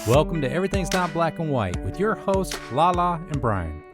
Welcome to Everything's Not Black and White with your hosts, Lala and Brian.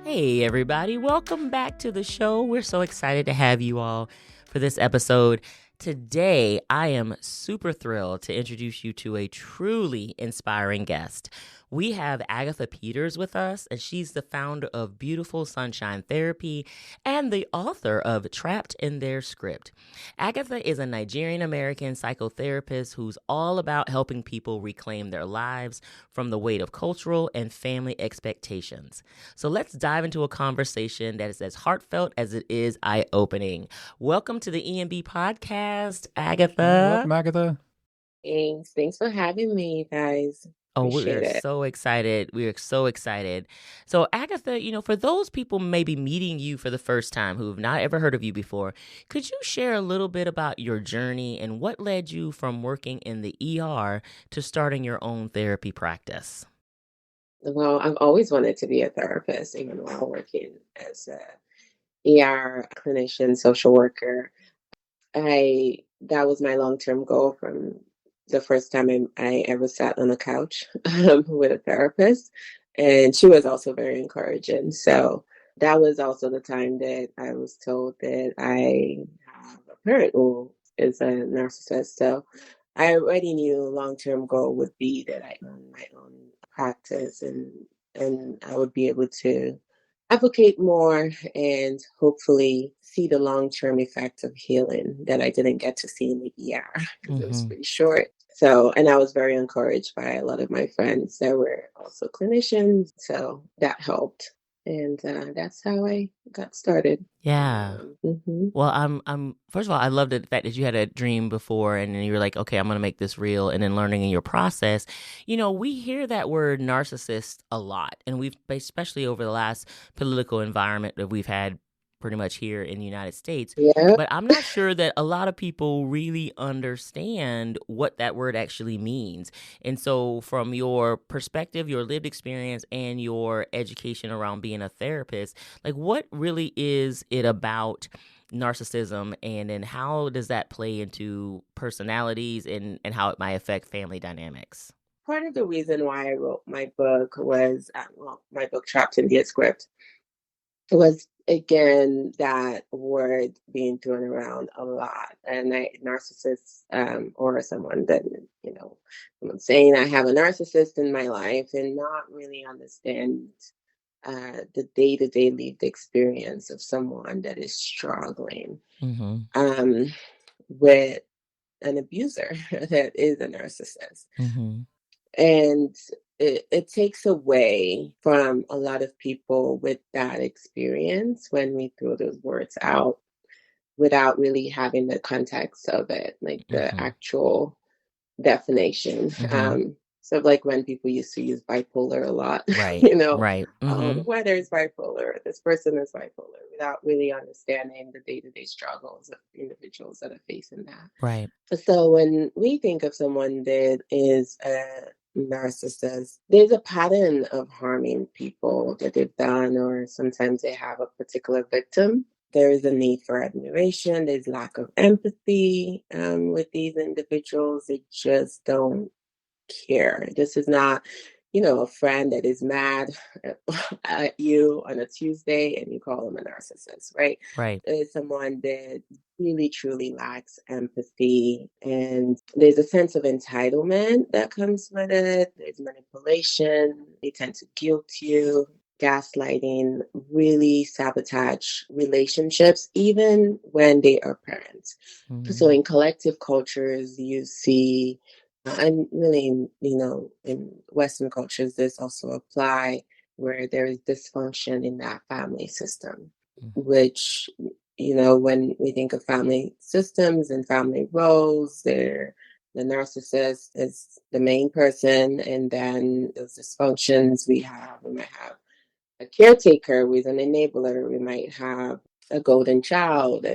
Hey, everybody. Welcome back to the show. We're so excited to have you all for this episode. Today, I am super thrilled to introduce you to a truly inspiring guest. We have Agatha Peters with us, and she's the founder of Beautiful Sunshine Therapy and the author of Trapped in Their Script. Agatha is a Nigerian-American psychotherapist who's all about helping people reclaim their lives from the weight of cultural and family expectations. So let's dive into a conversation that is as heartfelt as it is eye-opening. Welcome to the EMB podcast, Agatha. Welcome, Agatha. Thanks for having me, guys. Oh, we Appreciate are it. so excited. We are so excited. So, Agatha, for those people maybe meeting you for the first time who have not ever heard of you before, could you share a little bit about your journey and what led you from working in the ER to starting your own therapy practice? Well, I've always wanted to be a therapist, even while working as a ER clinician, social worker. That was my long-term goal from the first time I ever sat on a couch with a therapist. And she was also very encouraging. So that was also the time that I was told that I have a parent who is a narcissist. So I already knew a long-term goal would be that I own my own practice and I would be able to advocate more and hopefully see the long-term effects of healing that I didn't get to see in the ER because it was pretty short. So, and I was very encouraged by a lot of my friends that were also clinicians. So that helped. And that's how I got started. Yeah. Mhm. Well, I'm first of all, I love the fact that you had a dream before and then you were like, okay, I'm going to make this real. And then learning in your process, we hear that word narcissist a lot. And we've, especially over the last political environment that we've had pretty much here in the United States. Yeah. But I'm not sure that a lot of people really understand what that word actually means. And so from your perspective, your lived experience and your education around being a therapist, like what really is it about narcissism and then how does that play into personalities and how it might affect family dynamics? Part of the reason why I wrote my book was, my book Trapped in Their Script was again that word being thrown around a lot, and narcissist, or someone that someone saying I have a narcissist in my life and not really understand the day-to-day lived experience of someone that is struggling Mm-hmm. with an abuser that is a narcissist. Mm-hmm. And it takes away from a lot of people with that experience when we throw those words out without really having the context of it, like the Mm-hmm. actual definition. Mm-hmm. So like when people used to use bipolar a lot, Right. Right. oh, Mm-hmm. the weather is bipolar, this person is bipolar, without really understanding the day-to-day struggles of individuals that are facing that. Right. So when we think of someone that is a narcissist, there's a pattern of harming people that they've done, or sometimes they have a particular victim. There is a need for admiration. There's lack of empathy with these individuals. They just don't care. This is not, a friend that is mad at you on a Tuesday and you call them a narcissist, right? Right. It's someone that really truly lacks empathy, and there's a sense of entitlement that comes with it. There's manipulation. They tend to guilt you. Gaslighting, really sabotage relationships, even when they are parents. Mm-hmm. So in collective cultures, you see, and really, in Western cultures, this also apply where there is dysfunction in that family system, which, when we think of family systems and family roles, the narcissist is the main person, and then those dysfunctions we might have a caretaker with an enabler. We might have a golden child,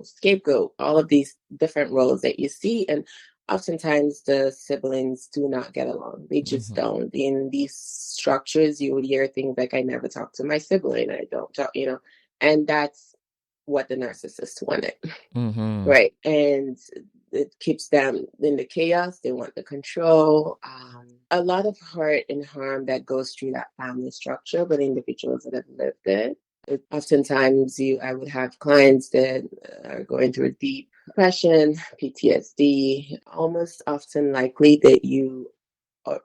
scapegoat, all of these different roles that you see. And oftentimes the siblings do not get along. They just don't. In these structures, you would hear things like, I never talk to my sibling. I don't talk, and that's what the narcissist wanted. Mm-hmm. Right. And it keeps them in the chaos. They want the control. A lot of hurt and harm that goes through that family structure, but individuals that have lived it. Oftentimes, I would have clients that are going through deep depression, PTSD, almost often likely that you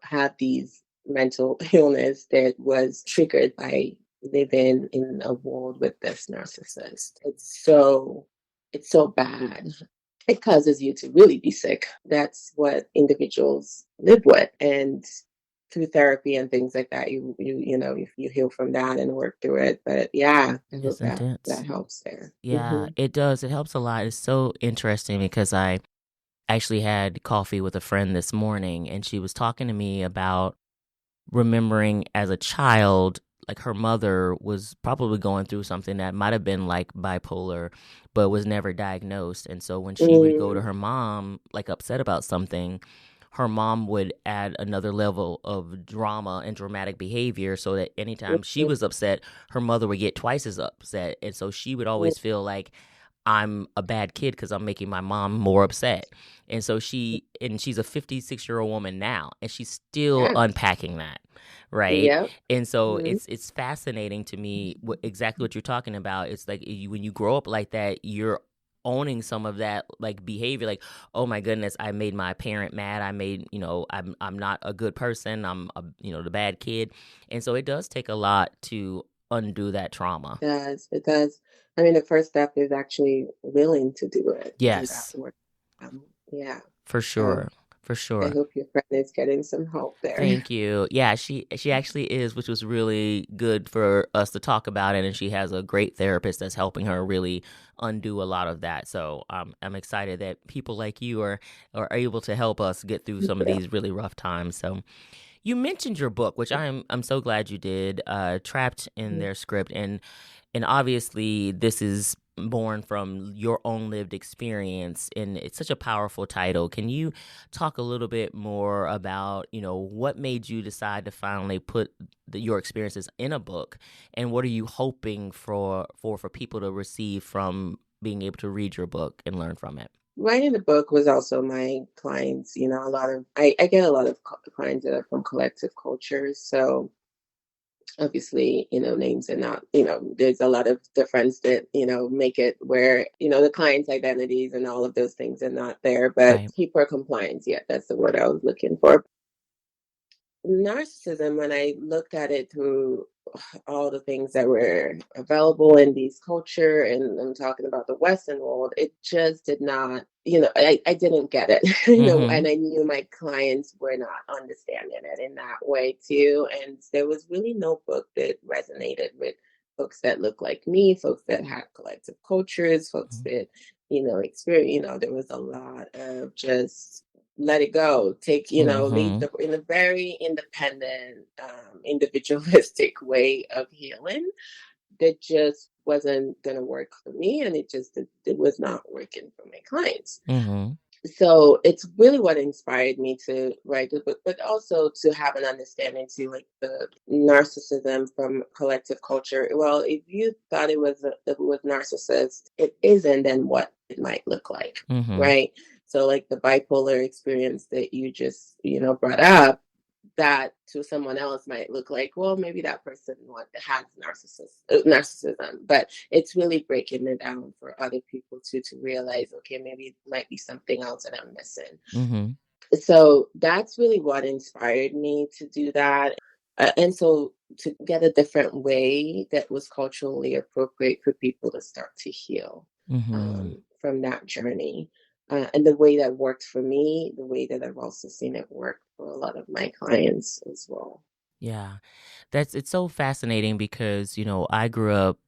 have these mental illness that was triggered by living in a world with this narcissist. It's so bad. It causes you to really be sick. That's what individuals live with. And through therapy and things like that, if you heal from that and work through it. But yeah, I hope It's intense. that helps there. Yeah, it does. It helps a lot. It's so interesting because I actually had coffee with a friend this morning, and she was talking to me about remembering as a child, like her mother was probably going through something that might have been like bipolar, but was never diagnosed. And so when she would go to her mom, like upset about something, her mom would add another level of drama and dramatic behavior so that anytime she was upset, her mother would get twice as upset. And so she would always feel like, I'm a bad kid because I'm making my mom more upset. And so she's a 56-year-old woman now, and she's still unpacking that, right? Yep. And so it's fascinating to me exactly what you're talking about. It's like when you grow up like that, you're owning some of that like behavior, like, oh my goodness, I made my parent mad. I made, I'm not a good person. I'm the bad kid. And so it does take a lot to undo that trauma. It does. I mean, the first step is actually willing to do it. Yes. Yeah. For sure. For sure. I hope your friend is getting some help there. Thank you. Yeah, she actually is, which was really good for us to talk about it. And she has a great therapist that's helping her really undo a lot of that. So I'm excited that people like you are able to help us get through some of these really rough times. So you mentioned your book, which I'm so glad you did, Trapped in Their Script. And obviously this is born from your own lived experience, and it's such a powerful title. Can you talk a little bit more about, what made you decide to finally put your experiences in a book, and what are you hoping for people to receive from being able to read your book and learn from it? Writing the book was also my clients, I get a lot of clients that are from collective cultures. So obviously, names are not, there's a lot of difference that, make it where, the client's identities and all of those things are not there, but hyper compliance, that's the word I was looking for. Narcissism, when I looked at it through all the things that were available in these culture, and I'm talking about the Western world, it just did not, I didn't get it, and I knew my clients were not understanding it in that way too. And there was really no book that resonated with folks that look like me, folks that had collective cultures, folks that, experience, there was a lot of just let it go, take, leave in a very independent, individualistic way of healing that just wasn't going to work for me. And it was not working for my clients. So it's really what inspired me to write the book, but also to have an understanding to like the narcissism from collective culture. Well, if you thought it was narcissist, it isn't, then what it might look like, right? So like the bipolar experience that you just, brought up, that to someone else might look like, well, maybe that person has narcissism, but it's really breaking it down for other people to realize, okay, maybe it might be something else that I'm missing. So that's really what inspired me to do that. And so to get a different way that was culturally appropriate for people to start to heal from that journey. And the way that worked for me, the way that I've also seen it work for a lot of my clients as well. Yeah, it's so fascinating because, I grew up,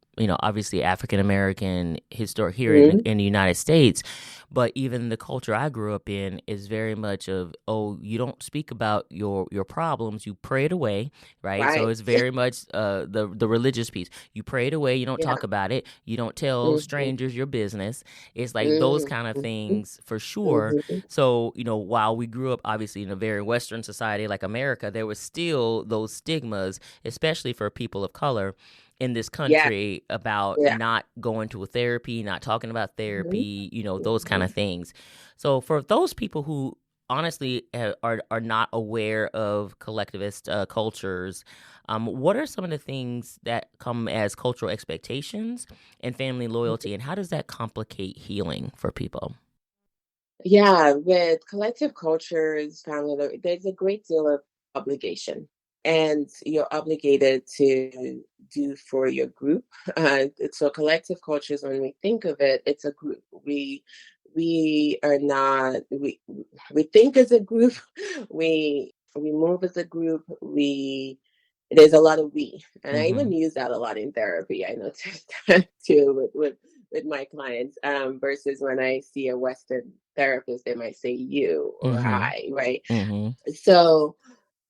obviously African-American historic here in the United States, but even the culture I grew up in is very much of, you don't speak about your problems, you pray it away, right? So it's very much the religious piece. You pray it away, you don't talk about it, you don't tell strangers your business. It's like those kind of things for sure. So, while we grew up obviously in a very Western society like America, there was still those stigmas, especially for people of color. in this Yeah. country about Yeah. not going to a therapy, not talking about Mhm. therapy, those kind of things. So for those people who honestly are not aware of collectivist cultures, what are some of the things that come as cultural expectations and family loyalty, and how does that complicate healing for people? Yeah, with collective cultures, there's a great deal of obligation, and you're obligated to do for your group. So collective cultures, when we think of it, it's a group. We are not we think as a group. We move as a group. We There's a lot of we, and I Mm-hmm. even use that a lot in therapy. I noticed that too with my clients, versus when I see a Western therapist, they might say you or Mm-hmm. I, right? Mm-hmm. So,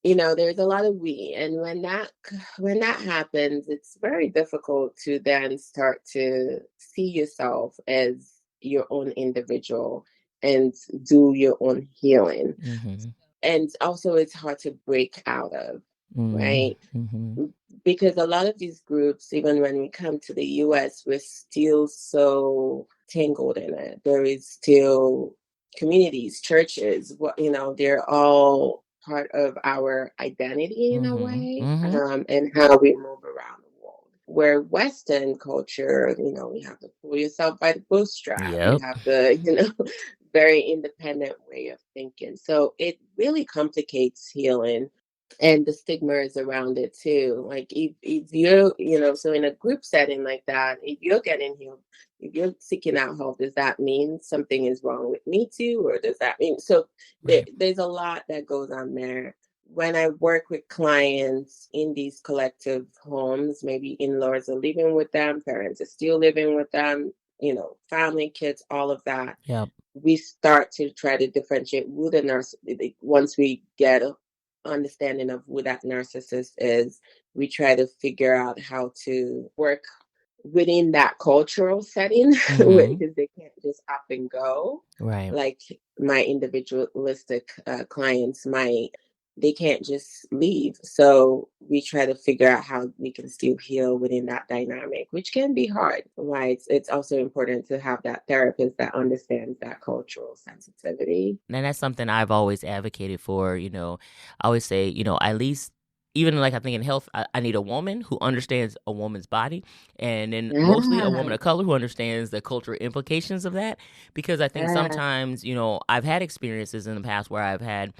there's a lot of we, and when that happens, it's very difficult to then start to see yourself as your own individual and do your own healing. Mm-hmm. And also, it's hard to break out of, right? Mm-hmm. Because a lot of these groups, even when we come to the US, we're still so tangled in it. There is still communities, churches, they're all part of our identity in a Mm-hmm. way, Mm-hmm. and how we move around the world. Where Western culture, you have to pull yourself by the bootstrap. You Yep. have the, very independent way of thinking. So it really complicates healing, and the stigma is around it too. Like if you're, so in a group setting like that, if you're getting healed, if you're seeking out help, does that mean something is wrong with me too? Or does that mean, so Right. there's a lot that goes on there. When I work with clients in these collective homes, maybe in-laws are living with them, parents are still living with them, family, kids, all of that, Yep. we start to try to differentiate who the once we get a understanding of who that narcissist is, we try to figure out how to work within that cultural setting Mm-hmm. because they can't just up and go Right. like my individualistic clients might. They can't just leave, so we try to figure out how we can still heal within that dynamic, which can be hard. Why it's also important to have that therapist that understands that cultural sensitivity. And that's something I've always advocated for. I always say, at least, even like I think in health, I need a woman who understands a woman's body, and then mostly a woman Yeah, of color who understands the cultural implications of that. Because I think yeah, sometimes, I've had experiences in the past where I've had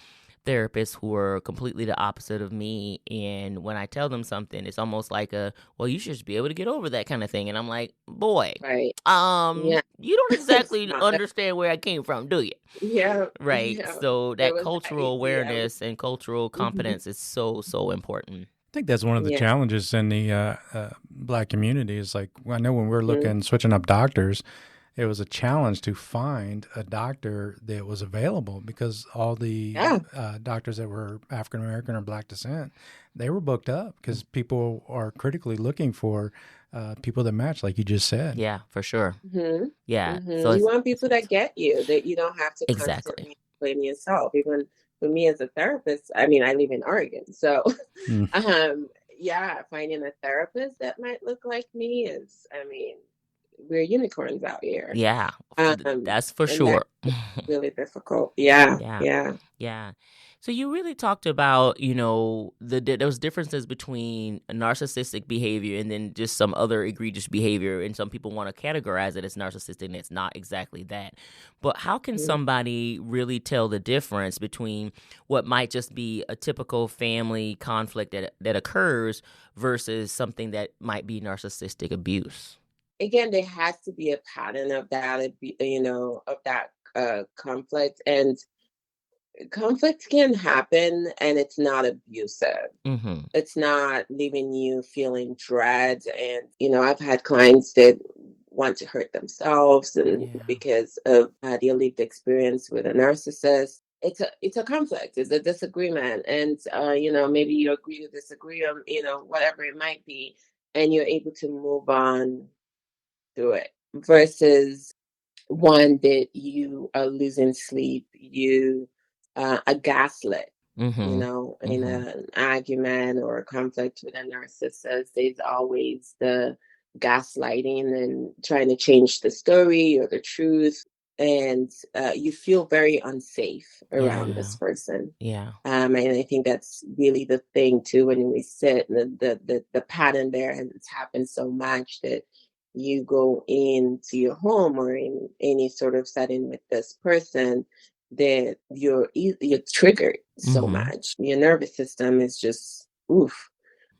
therapists who are completely the opposite of me. And when I tell them something, it's almost like well, you should just be able to get over that kind of thing. And I'm like, boy, right. Yeah, you don't it's exactly not that. understand where I came from, do you? Yeah, Right. yeah. So It that was cultural yeah. awareness and cultural Mhm. competence is so, so important. I think that's one of the Yeah. challenges in the black community. Is like I know when we were Mhm. looking switching up doctors, it was a challenge to find a doctor that was available because all the Yeah. doctors that were African American or black descent, they were booked up because people are critically looking for people that match, like you just said. Yeah, for sure. Mhm. Yeah. So Mhm. You it's, want people that get you, that you don't have to exactly. constantly blame yourself. Even for me as a therapist, I mean, I live in Oregon, so Mm. yeah, finding a therapist that might look like me is, I mean, we're unicorns out here. Yeah, that's for And that's sure. really difficult. Yeah, Yeah. yeah. Yeah. So you really talked about, those differences between narcissistic behavior and then just some other egregious behavior. And some people want to categorize it as narcissistic, and it's not exactly that. But how can Mhm. somebody really tell the difference between what might just be a typical family conflict that occurs versus something that might be narcissistic abuse? Again, there has to be a pattern of that, of that conflict. And conflict can happen and it's not abusive. Mm-hmm. It's not leaving you feeling dread. And, I've had clients that want to hurt themselves and Yeah. because of their lived experience with a narcissist. It's a conflict, it's a disagreement. And, maybe you agree to disagree on, whatever it might be, and you're able to move on through it versus one that you are losing sleep, you are gaslit. Mm-hmm. In Mm-hmm. an argument or a conflict with a narcissist, there's always the gaslighting and trying to change the story or the truth. And you feel very unsafe around Yeah. this person. Yeah. And I think that's really the thing too. When we sit, the pattern there has happened so much that you go into your home or in any sort of setting with this person, that you're triggered so Mm-hmm. much. Your nervous system is just oof,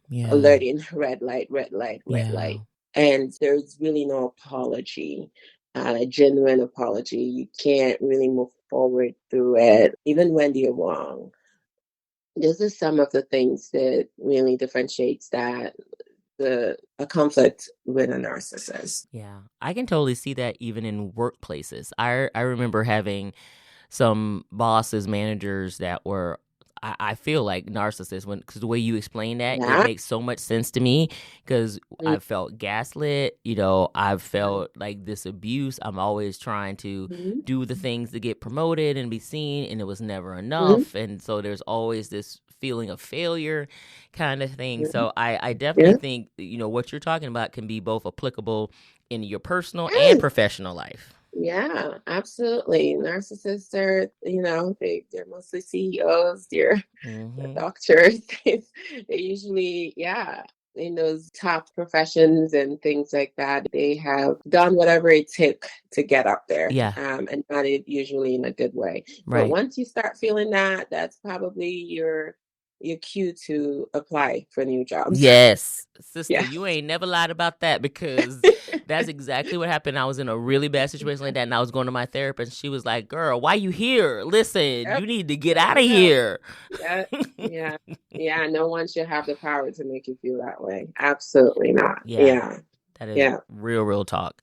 Yeah. alerting red light, red light, red Yeah. light, and there's really no apology. A genuine apology. You can't really move forward through it, even when you're wrong. This is some of the things that really differentiates that the a conflict with a narcissist. Yeah. I can totally see that even in workplaces. I remember having some bosses, managers that were, I feel like narcissists, when because the way you explain that, it Yeah. makes so much sense to me because I felt gaslit. I've felt like this abuse. I'm always trying to Mhm. do the things to get promoted and be seen, and it was never Mhm. enough. And so there's always this feeling of failure kind of thing. Mhm. So I definitely Yeah. think, what you're talking about can be both applicable in your personal and Yes. professional life. Yeah, absolutely. Narcissists are, they're mostly CEOs, they're Hmm. doctors. They usually, yeah, in those top professions and things like that, they have done whatever it took to get up there, Yeah. and not usually in a good way. But Right. once you start feeling that, that's probably your cue to apply for new jobs. Yes, sister, Yeah. you ain't never lied about that because that's exactly what happened. I was in a really bad situation like that, and I was going to my therapist. She was like, "Girl, why you here? Listen, Yep. you need to get There out of you go. here." Yeah, yeah, yeah. No one should have the power to make you feel that way. Absolutely not. Yeah, Yeah, that is yeah. real talk.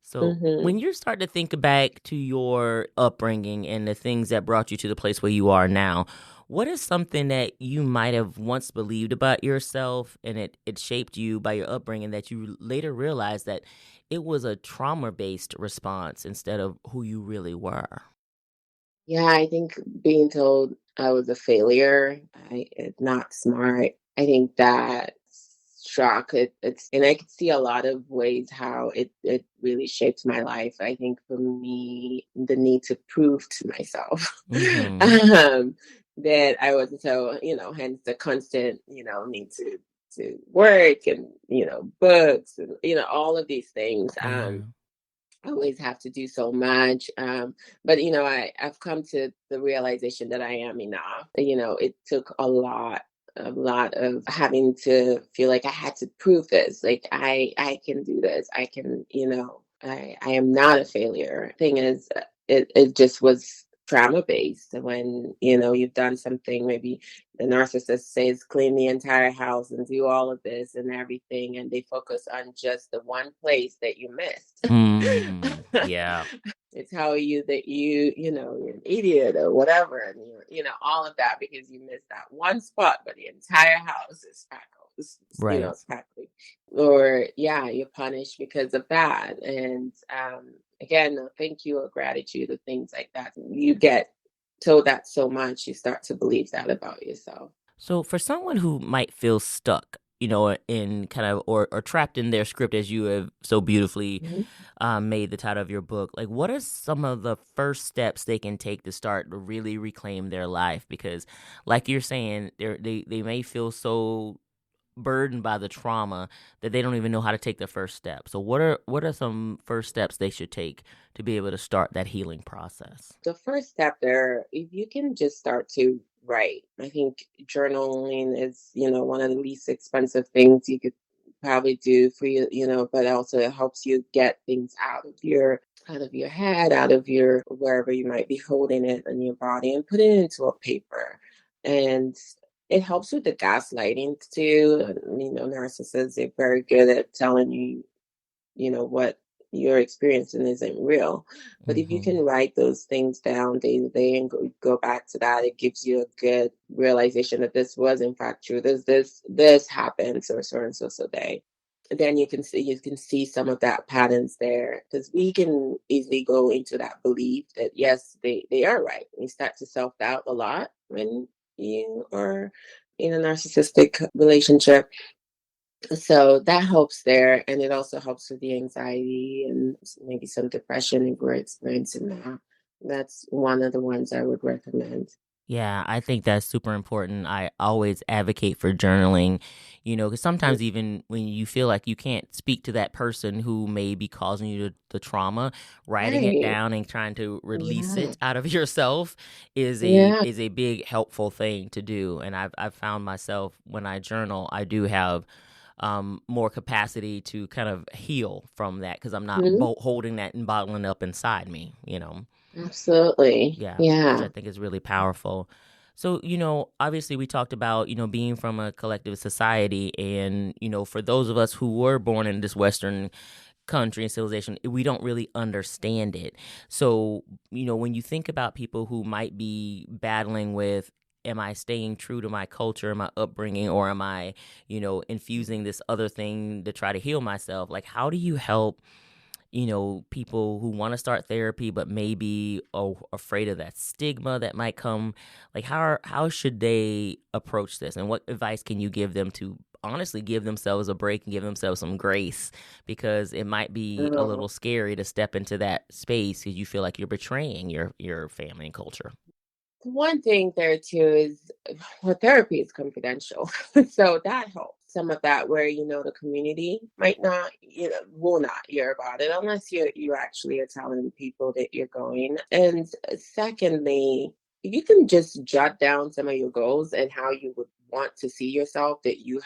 So, Hmm. when you start to think back to your upbringing and the things that brought you to the place where you are now, what is something that you might have once believed about yourself and it shaped you by your upbringing that you later realized that it was a trauma based response instead of who you really were? Yeah, I think being told I was a failure, not smart. I think that shock. And I could see a lot of ways how it really shaped my life. I think for me, the need to prove to myself Mm-hmm. um, that I wasn't so, hence the constant, need to work and books and all of these things. Yeah. I always have to do so much. But I've come to the realization that I am enough. It took a lot of having to feel like I had to prove this. Like I can do this. I can, I am not a failure. Thing is, it just was trauma based. When you've done something, maybe the narcissist says clean the entire house and do all of this and everything, and they focus on just the one place that you missed. Yeah. They tell you that you're an idiot or whatever, and all of that because you missed that one spot, but the entire house is speckled. Right. Speckly. Or yeah, you're punished because of that. And again, no thank you or gratitude or things like that. You get told that so much, you start to believe that about yourself. So for someone who might feel stuck, in kind of or trapped in their script, as you have so beautifully Mhm. made the title of your book, like what are some of the first steps they can take to start to really reclaim their life? Because, like you're saying, they may feel so burdened by the trauma that they don't even know how to take the first step. So what are some first steps they should take to be able to start that healing process? The first step there, if you can just start to write, I think journaling is, one of the least expensive things you could probably do for you, but also it helps you get things out of your head, out of your wherever you might be holding it in your body and put it into a paper. And it helps with the gaslighting too. Narcissists are very good at telling you what you're experiencing isn't real. But if you Mm-hmm. can write those things down day to day and go back to that, it gives you a good realization that this was in fact true. This happened so and so day. Then you can see some of that patterns there, because we can easily go into that belief that yes, they are right. We start to self doubt a lot when you are in a narcissistic relationship. So that helps there. And it also helps with the anxiety and maybe some depression if we're experiencing that. That's one of the ones I would recommend. Yeah, I think that's super important. I always advocate for journaling, because sometimes even when you feel like you can't speak to that person who may be causing you the trauma, writing it Right. down and trying to release Yeah. it out of yourself is a Yeah. is a big helpful thing to do. And I've found myself when I journal, I do have more capacity to kind of heal from that because I'm not Mhm. holding that and bottling up inside me. Absolutely. Yeah, which I Yeah. think is really powerful. So, obviously we talked about, being from a collective society and, for those of us who were born in this Western country and civilization, we don't really understand it. So, when you think about people who might be battling with, am I staying true to my culture, my upbringing, or am I, infusing this other thing to try to heal myself? Like, how do you help people who want to start therapy but maybe afraid of that stigma that might come? Like, how should they approach this? And what advice can you give them to honestly give themselves a break and give themselves some grace? Because it might be a Um, little scary to step into that space because you feel like you're betraying your family and culture. One thing there too is well, therapy is confidential. So that helps. Some of that where, the community might not, will not hear about it unless you actually are telling people that you're going. And secondly, you can just jot down some of your goals and how you would want to see yourself that you're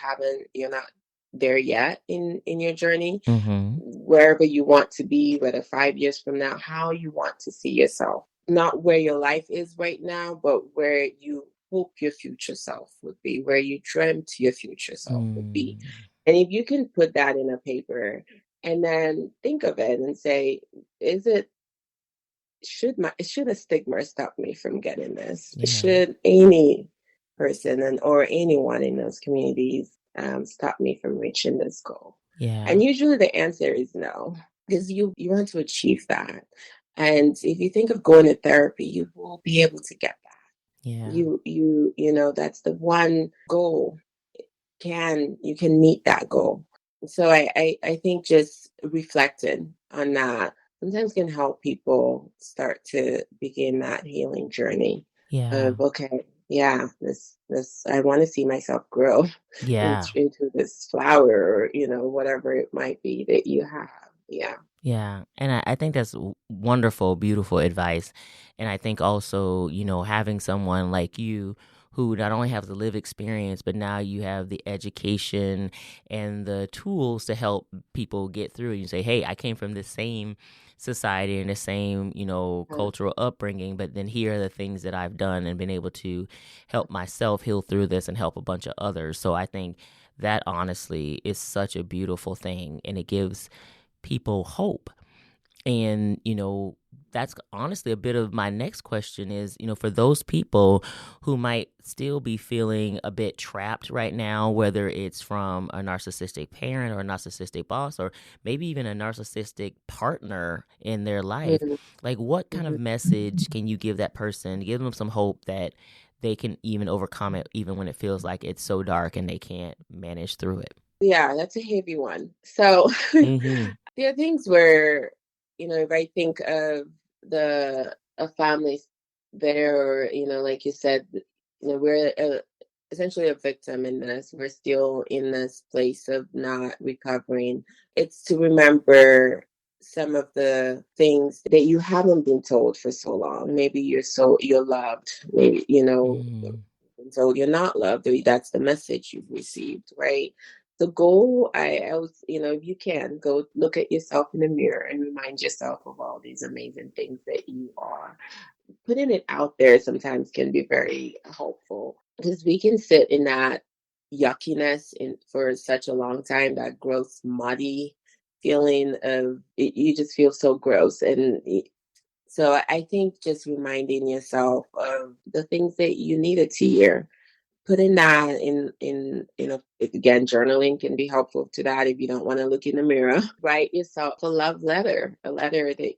not there yet in your journey, Mm-hmm. wherever you want to be, whether 5 years from now, how you want to see yourself. Not where your life is right now, but where you hope your future self would be, where you dreamt your future self would be. Mm. And if you can put that in a paper and then think of it and say, is it should a stigma stop me from getting this? Yeah. Should any person or anyone in those communities stop me from reaching this goal? Yeah. And usually the answer is no, because you want to achieve that. And if you think of going to therapy, you will be able to get that. Yeah. That's the one goal. You can meet that goal. So I think just reflecting on that sometimes can help people start to begin that healing journey Yeah. of, okay, yeah, this I want to see myself grow Yeah. into this flower, or whatever it might be that you have. Yeah. Yeah, and I think that's wonderful, beautiful advice. And I think also, having someone like you who not only have the live experience, but now you have the education and the tools to help people get through. You say, hey, I came from the same society and the same, Mm. cultural upbringing, but then here are the things that I've done and been able to help myself heal through this and help a bunch of others. So I think that honestly is such a beautiful thing, and it gives people hope. And, that's honestly a bit of my next question is, for those people who might still be feeling a bit trapped right now, whether it's from a narcissistic parent or a narcissistic boss, or maybe even a narcissistic partner in their life, Mhm. like what kind of Mhm. message can you give that person, give them some hope that they can even overcome it, even when it feels like it's so dark and they can't manage through it? Yeah, that's a heavy one. So Mm-hmm. there are things where, if I think of a family there, like you said, we're essentially a victim in this. We're still in this place of not recovering. It's to remember some of the things that you haven't been told for so long. Maybe you're loved. Maybe, Mm. been told you're not loved. Or that's the message you've received, right? The goal, I was, if you can go look at yourself in the mirror and remind yourself of all these amazing things that you are. Putting it out there sometimes can be very helpful because we can sit in that yuckiness for such a long time, that gross, muddy feeling of it, you just feel so gross. So I think just reminding yourself of the things that you needed to hear, putting that again, journaling can be helpful to that if you don't want to look in the mirror. Write yourself a love letter, a letter that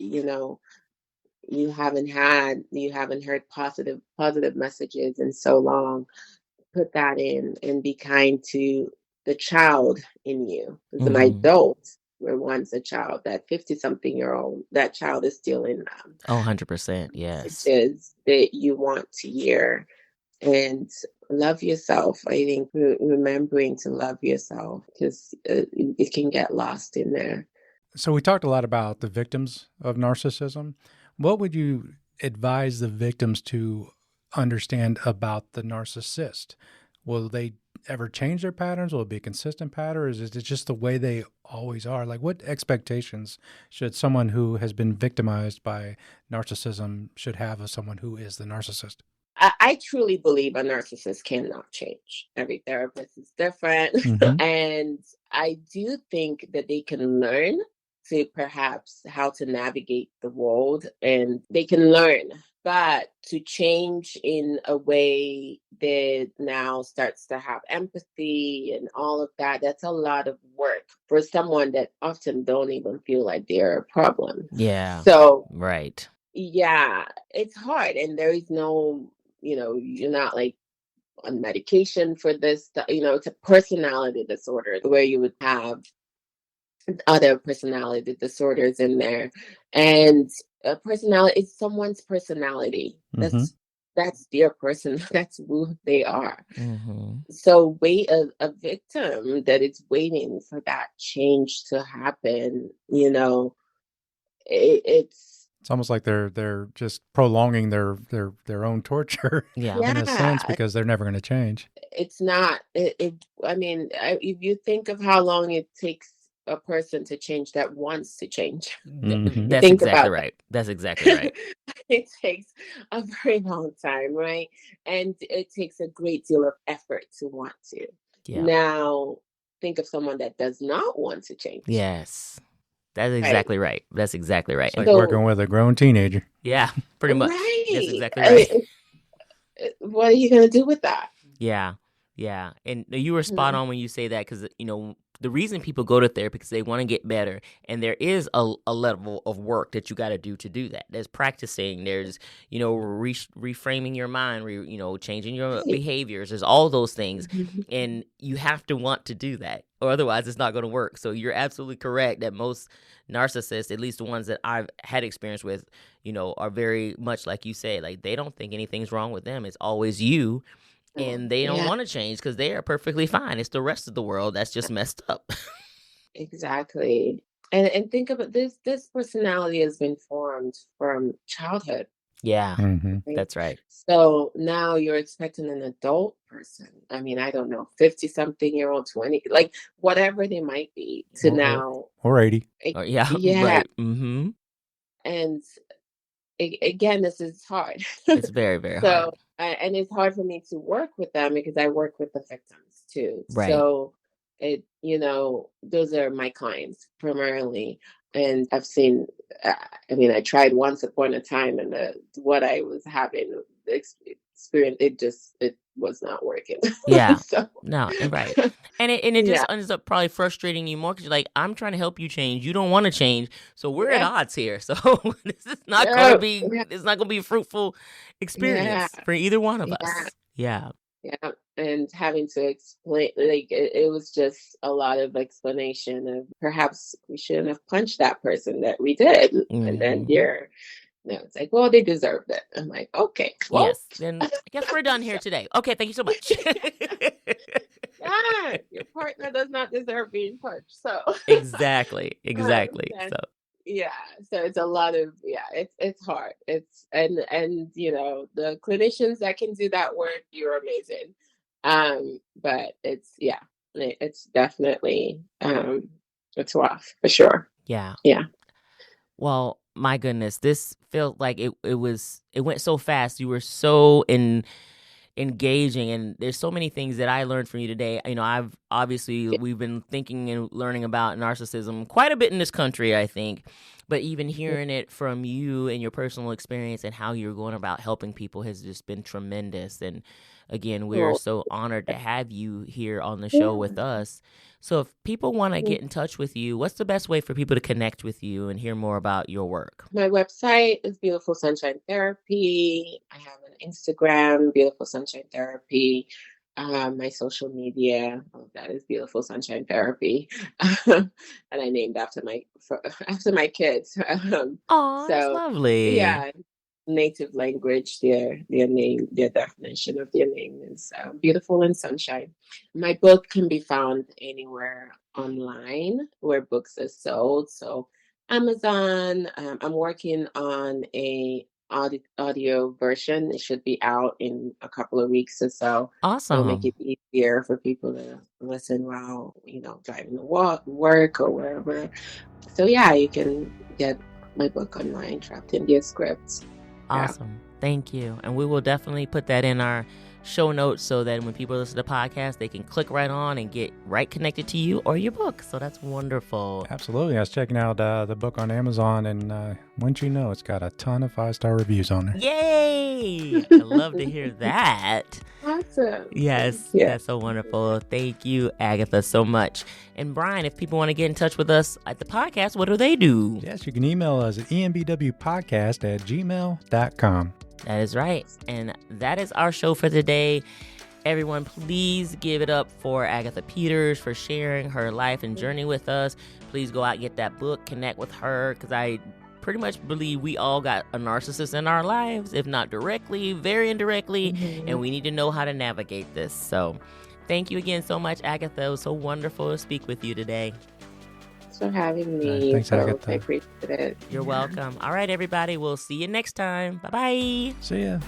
you haven't heard positive messages in so long. Put that in and be kind to the child in you. Because my Mm-hmm. adult were once a child, that 50-something-year-old, that child is still in them. Oh, 100%. Yes. Messages that you want to hear. And love yourself. I think remembering to love yourself, because it can get lost in there. So we talked a lot about the victims of narcissism. What would you advise the victims to understand about the narcissist? Will they ever change their patterns? Will it be a consistent pattern? Or is it just the way they always are? Like, what expectations should someone who has been victimized by narcissism should have of someone who is the narcissist? I truly believe a narcissist cannot change. Every therapist is different. Mm-hmm. And I do think that they can learn to perhaps how to navigate the world, and they can learn. But to change in a way that now starts to have empathy and all of that, that's a lot of work for someone that often don't even feel like they're a problem. Yeah. So, Right. yeah, it's hard. And there is no, you're not like on medication for this. It's a personality disorder where you would have other personality disorders in there. And a personality is someone's personality. Mm-hmm. That's their person. That's who they are. Mm-hmm. So wait a victim that is waiting for that change to happen, it's almost like they're just prolonging their own torture Yeah. in a sense, because they're never going to change. It's not. If you think of how long it takes a person to change that wants to change, Mm-hmm. That's think exactly about right. That's exactly right. it takes a very long time, right? And it takes a great deal of effort to want to. Yeah. Now, think of someone that does not want to change. Yes. That's exactly right. That's exactly right. It's like working with a grown teenager. Yeah, pretty much. Right. That's exactly right. What are you going to do with that? Yeah. Yeah. And you were spot on when you say that, because, the reason people go to therapy because they want to get better. And there is a level of work that you got to do that. There's practicing. There's, reframing your mind, changing your behaviors. There's all those things. And you have to want to do that, or otherwise it's not going to work. So you're absolutely correct that most narcissists, at least the ones that I've had experience with, are very much like you say, like they don't think anything's wrong with them. It's always you. And they don't want to change because they are perfectly fine. It's the rest of the world that's just messed up. Exactly. And think about this personality has been formed from childhood. Yeah, Mm-hmm. Right? That's right. So now you're expecting an adult person. I mean, I don't know, 50-something-year-old, 20, like whatever they might be, to now. Or 80. Yeah. Yeah. Right. Mm-hmm. And again, this is hard. It's very, very hard. And it's hard for me to work with them because I work with the victims too. Right. So those are my clients primarily. And I've seen, I tried once upon a time, and what I was having experience, it was not working. Yeah. So. No, right. And it just ends up probably frustrating you more because you're like, I'm trying to help you change. You don't want to change. So we're at odds here. So this is not going to be, it's not going to be a fruitful experience for either one of us. Yeah. Yeah. And having to explain, like, it was just a lot of explanation of perhaps we shouldn't have punched that person that we did. Mm-hmm. And then it's like, well, they deserved it. I'm like, okay. Well. Yes. Then I guess we're done here today. Okay. Thank you so much. Yeah, your partner does not deserve being punched. So. Exactly. So it's a lot of, it's hard. It's, and the clinicians that can do that work, you're amazing. But it's definitely, it's rough for sure. Yeah. Yeah. Well, my goodness, this felt like it went so fast. You were so engaging, and there's so many things that I learned from you today. We've been thinking and learning about narcissism quite a bit in this country, I think, but even hearing it from you and your personal experience and how you're going about helping people has just been tremendous. And again, we're Oh, so honored to have you here on the show with us. So if people want to get in touch with you, what's the best way for people to connect with you and hear more about your work? my website is Beautiful Sunshine Therapy. I have an Instagram, Beautiful Sunshine Therapy. My social media, that is Beautiful Sunshine Therapy, and I named after my kids. Oh, that's So lovely. yeah, native language. Their name, their definition of their name is Beautiful and Sunshine. My book can be found anywhere online where books are sold. So Amazon. I'm working on a audio version. It should be out in a couple of weeks or so. It'll make Awesome. it easier for people to listen while driving to work or wherever. So yeah, you can get my book online, Trapped in Their Scripts. Yeah. Awesome. Thank you. And we will definitely put that in our show notes so that when people listen to the podcast, they can click right on and get right connected to you or your book. So that's wonderful. Absolutely. I was checking out the book on Amazon, and once you know, it's got a ton of 5-star reviews on there. Yay! I love to hear that. Awesome. Yes, Yeah. that's so wonderful. Thank you, Agatha, so much. And Brian, if people want to get in touch with us at the podcast, what do they do? Yes, you can email us at embwpodcast@gmail.com. That is right. And that is our show for today. Everyone, please give it up for Agatha Peters for sharing her life and journey with us. Please go out and get that book, connect with her, because I pretty much believe we all got a narcissist in our lives, if not directly, very indirectly, and we need to know how to navigate this. So thank you again so much, Agatha. It was so wonderful to speak with you today. Thanks for having me. Thanks, Agatha. I appreciate it. You're welcome. All right, everybody. We'll see you next time. Bye-bye. See ya.